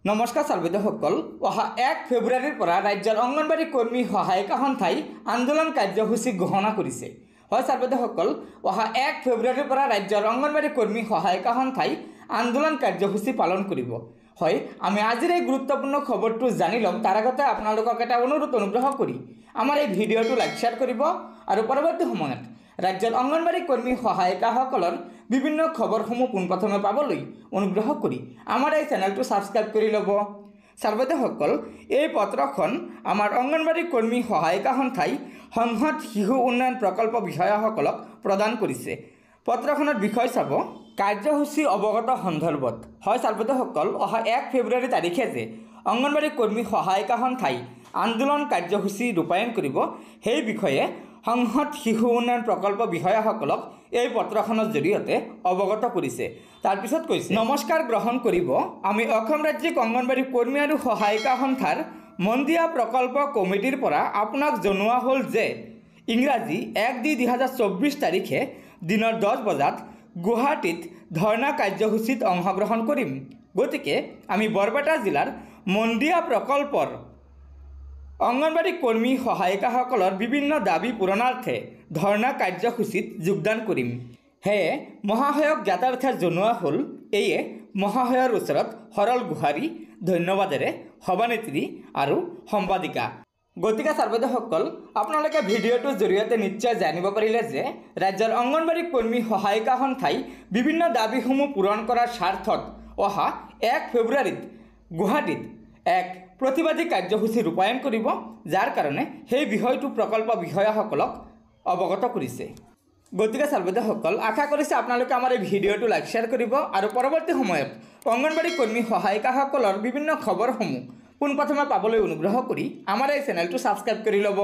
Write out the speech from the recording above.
নমস্কাৰ ছাত্ৰছাত্ৰীসকল অহা 1 ফেব্ৰুৱাৰীৰ পৰা ৰাজ্যৰ অংগনবাড়ী কৰ্মী সহায়িকা সন্থাই আন্দোলন কাৰ্যসূচী ঘোষণা কৰিছে। হয় ছাত্ৰছাত্ৰীসকল অহা 1 ফেব্ৰুৱাৰীৰ পৰা ৰাজ্যৰ অংগনবাড়ী কৰ্মী সহায়িকা সন্থাই আন্দোলন কাৰ্যসূচী পালন কৰিব। হয় আমি আজিৰ এই গুৰুত্বপূৰ্ণ খবৰটো জানি লম। তাৰ আগতে আপোনালোকক এটা অনুগ্ৰহ কৰি আমাৰ এই ভিডিঅ'টো লাইক শেয়াৰ কৰিব আৰু পৰৱৰ্তী সময়ত ৰাজ্যৰ অংগনবাড়ী কৰ্মী সহায়িকাসকলৰ বিভিন্ন খবৰসমূহ পোনপ্ৰথমে পাবলৈ অনুগ্ৰহ কৰি আমাৰ এই চেনেলটো সাবস্ক্ৰাইব কৰি ল'ব। ছাত্ৰছাত্ৰীসকল এই পত্ৰখন আমাৰ অংগনবাড়ী কৰ্মী সহায়িকা সন্থাই সংহত শিশু উন্নয়ন প্ৰকল্প বিষয়াসকলক প্ৰদান কৰিছে। পত্ৰখনৰ বিষয় চাব কাৰ্যসূচী অৱগত সন্দৰ্ভত। হয় ছাত্ৰছাত্ৰীসকল অহা 1 ফেব্ৰুৱাৰী তাৰিখে যে অংগনবাড়ী কৰ্মী সহায়িকা সন্থাই আন্দোলন কাৰ্যসূচী ৰূপায়ণ কৰিব সেই বিষয়ে সংহত শিশু উন্নয়ন প্ৰকল্প বিষয়াসকলক এই পত্ৰখনৰ জৰিয়তে অৱগত কৰিছে। তাৰপিছত কৈছে নমস্কাৰ গ্ৰহণ কৰিব আমি অসম ৰাজ্যিক অংগনবাড়ী কৰ্মী আৰু সহায়িকা সন্থাৰ মন্দিয়া প্ৰকল্প কমিটিৰ পৰা আপোনাক জনোৱা হ'ল যে ইংৰাজী 1-2-2024 তাৰিখে দিনৰ 10 বজাত গুৱাহাটীত ধৰ্ণা কাৰ্যসূচীত অংশগ্ৰহণ কৰিম। গতিকে আমি বৰপেটা জিলাৰ মন্দিয়া প্ৰকল্পৰ অংগনবাড়ী কৰ্মী সহায়িকাসকলৰ বিভিন্ন দাবী পূৰণাৰ্থে ধৰ্ণা কাৰ্যসূচীত যোগদান কৰিম। সেয়ে মহাশয়ক যাতাৰ্থে জনোৱা হ'ল এয়ে মহাশয়ৰ ওচৰত সৰল গুহাৰি ধন্যবাদেৰে সভানেত্ৰী আৰু সম্পাদিকা। গতিকে ছাত্ৰছাত্ৰীসকল আপোনালোকে ভিডিঅ'টোৰ জৰিয়তে নিশ্চয় জানিব পাৰিলে যে ৰাজ্যৰ অংগনবাড়ী কৰ্মী সহায়িকা সন্থাই বিভিন্ন দাবীসমূহ পূৰণ কৰাৰ স্বাৰ্থত অহা 1 ফেব্ৰুৱাৰীত গুৱাহাটীত এক প্ৰতিবাদী কাৰ্যসূচী ৰূপায়ণ কৰিব, যাৰ কাৰণে সেই বিষয়টো প্ৰকল্প বিষয়াসকলক অৱগত কৰিছে। গতিকে ছাত্ৰছাত্ৰীসকল আশা কৰিছে আপোনালোকে আমাৰ এই ভিডিঅ'টো লাইক শেয়াৰ কৰিব আৰু পৰৱৰ্তী সময়ত অংগনবাড়ী কৰ্মী সহায়িকাসকলৰ বিভিন্ন খবৰসমূহ পোনপ্ৰথমে পাবলৈ অনুগ্ৰহ কৰি আমাৰ এই চেনেলটো ছাবস্ক্ৰাইব কৰি ল'ব।